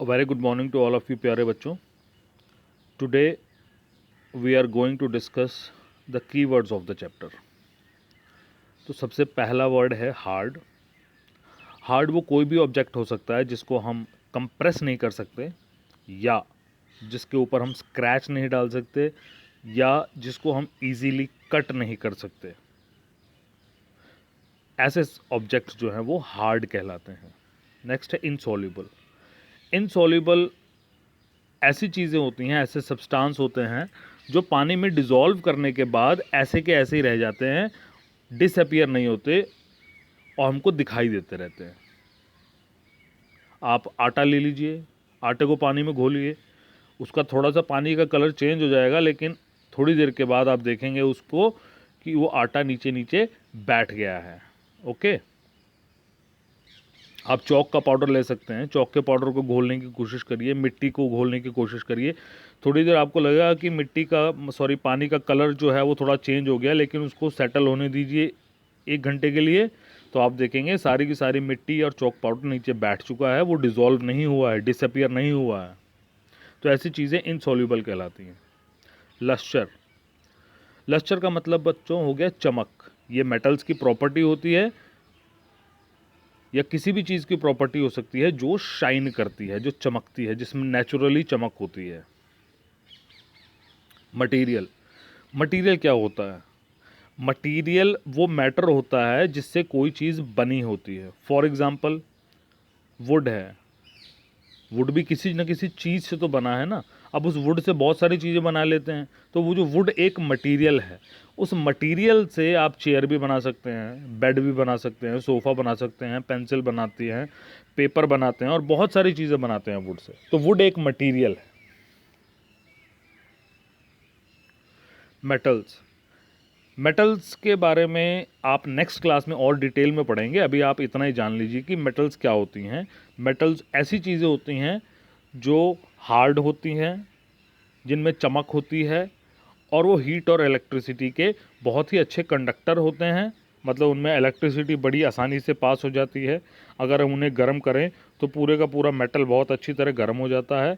Very good morning to all of you प्यारे बच्चों। Today we are going to discuss the keywords of the chapter. तो सबसे पहला word है hard. Hard वो कोई भी ऑब्जेक्ट हो सकता है जिसको हम कंप्रेस नहीं कर सकते, या जिसके ऊपर हम स्क्रैच नहीं डाल सकते, या जिसको हम इजीली कट नहीं कर सकते। ऐसे ऑब्जेक्ट्स जो हैं वो हार्ड कहलाते हैं। नेक्स्ट है इनसॉल्युबल। इनसॉल्युबल ऐसी चीज़ें होती हैं, ऐसे सब्सटेंस होते हैं जो पानी में डिज़ोल्व करने के बाद ऐसे के ऐसे ही रह जाते हैं, डिसअपियर नहीं होते और हमको दिखाई देते रहते हैं। आप आटा ले लीजिए, आटे को पानी में घोलिए, उसका थोड़ा सा पानी का कलर चेंज हो जाएगा, लेकिन थोड़ी देर के बाद आप देखेंगे उसको कि वो आटा नीचे नीचे बैठ गया है। ओके। आप चौक का पाउडर ले सकते हैं, चौक के पाउडर को घोलने की कोशिश करिए, मिट्टी को घोलने की कोशिश करिए। थोड़ी देर आपको लगेगा कि पानी का कलर जो है वो थोड़ा चेंज हो गया, लेकिन उसको सेटल होने दीजिए 1 घंटे के लिए, तो आप देखेंगे सारी की सारी मिट्टी और चौक पाउडर नीचे बैठ चुका है, वो डिज़ोल्व नहीं हुआ है, डिसअपियर नहीं हुआ है। तो ऐसी चीज़ें इनसॉल्युबल कहलाती हैं। लस्टर। लस्टर का मतलब बच्चों हो गया चमक। ये मेटल्स की प्रॉपर्टी होती है, या किसी भी चीज़ की प्रॉपर्टी हो सकती है जो शाइन करती है, जो चमकती है, जिसमें नेचुरली चमक होती है। मटेरियल। मटेरियल क्या होता है? मटेरियल वो मैटर होता है जिससे कोई चीज़ बनी होती है। फॉर एग्जांपल वुड है, वुड भी किसी न किसी चीज़ से तो बना है ना। अब उस वुड से बहुत सारी चीज़ें बना लेते हैं, तो वो जो वुड एक मटेरियल है, उस मटेरियल से आप चेयर भी बना सकते हैं, बेड भी बना सकते हैं, सोफ़ा बना सकते हैं, पेंसिल बनाती हैं, पेपर बनाते हैं, और बहुत सारी चीज़ें बनाते हैं वुड से। तो वुड एक मटेरियल है। मेटल्स। मेटल्स के बारे में आप नेक्स्ट क्लास में और डिटेल में पढ़ेंगे, अभी आप इतना ही जान लीजिए कि मेटल्स क्या होती हैं। मेटल्स ऐसी चीज़ें होती हैं जो हार्ड होती हैं, जिनमें चमक होती है, और वो हीट और इलेक्ट्रिसिटी के बहुत ही अच्छे कंडक्टर होते हैं। मतलब उनमें इलेक्ट्रिसिटी बड़ी आसानी से पास हो जाती है। अगर हम उन्हें गर्म करें तो पूरे का पूरा मेटल बहुत अच्छी तरह गर्म हो जाता है।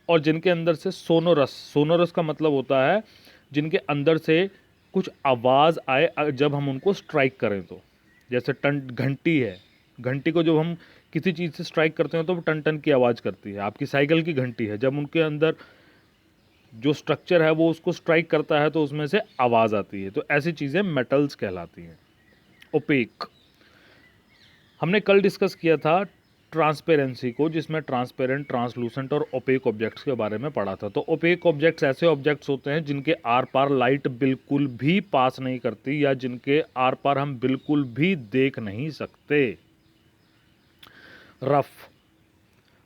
और जिनके अंदर से सोनोरस, सोनोरस का मतलब होता है जिनके अंदर से कुछ आवाज़ आए जब हम उनको स्ट्राइक करें तो। जैसे टन घंटी है, घंटी को जब हम किसी चीज़ से स्ट्राइक करते हैं तो वो टन टन की आवाज़ करती है। आपकी साइकिल की घंटी है, जब उनके अंदर जो स्ट्रक्चर है वो उसको स्ट्राइक करता है तो उसमें से आवाज़ आती है। तो ऐसी चीज़ें मेटल्स कहलाती हैं। ओपेक। हमने कल डिस्कस किया था ट्रांसपेरेंसी को, जिसमें ट्रांसपेरेंट, ट्रांसलूसेंट और ओपेक ऑब्जेक्ट्स के बारे में पढ़ा था। तो ओपेक ऑब्जेक्ट्स ऐसे ऑब्जेक्ट्स होते हैं जिनके आर पार लाइट बिल्कुल भी पास नहीं करती, या जिनके आर पार हम बिल्कुल भी देख नहीं सकते। रफ।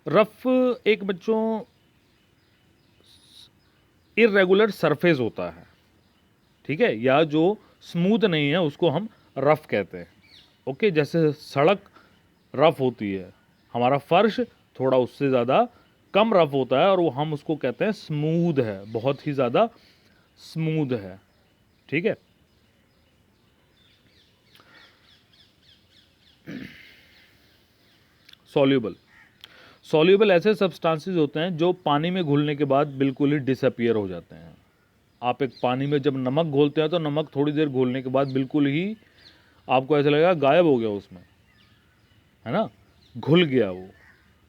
रफ एक बच्चों इर्रेगुलर सरफेस होता है, ठीक है, या जो स्मूथ नहीं है उसको हम रफ कहते हैं। ओके। जैसे सड़क रफ होती है, हमारा फर्श थोड़ा उससे ज़्यादा कम रफ होता है, और वो हम उसको कहते हैं स्मूथ है, बहुत ही ज़्यादा स्मूथ है। ठीक है। सॉल्यूबल। सॉल्यूबल ऐसे सब्सटेंसेस होते हैं जो पानी में घुलने के बाद बिल्कुल ही डिसअपियर हो जाते हैं। आप एक पानी में जब नमक घोलते हैं तो नमक थोड़ी देर घोलने के बाद बिल्कुल ही आपको ऐसा लगेगा गायब हो गया उसमें, है ना, घुल गया वो।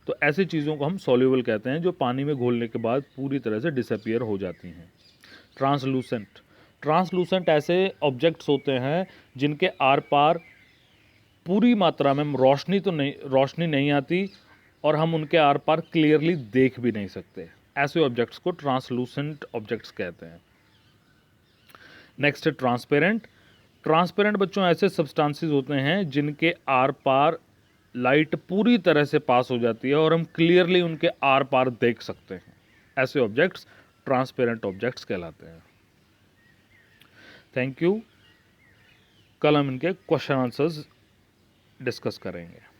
तो ऐसी चीज़ों को हम सॉल्यूबल कहते हैं जो पानी में घोलने के बाद पूरी तरह से डिसअपियर हो जाती हैं। ट्रांसलूसेंट। ट्रांसलूसेंट ऐसे ऑब्जेक्ट्स होते हैं जिनके आर पार पूरी मात्रा में रोशनी नहीं आती, और हम उनके आर पार क्लियरली देख भी नहीं सकते। ऐसे ऑब्जेक्ट्स को ट्रांसलूसेंट ऑब्जेक्ट्स कहते हैं। नेक्स्ट है ट्रांसपेरेंट। ट्रांसपेरेंट बच्चों ऐसे सब्सटेंसेस होते हैं जिनके आर पार लाइट पूरी तरह से पास हो जाती है और हम क्लियरली उनके आर पार देख सकते हैं। ऐसे ऑब्जेक्ट्स ट्रांसपेरेंट ऑब्जेक्ट्स कहलाते हैं। Thank you. कल हम इनके क्वेश्चन आंसर्स डिस्कस करेंगे।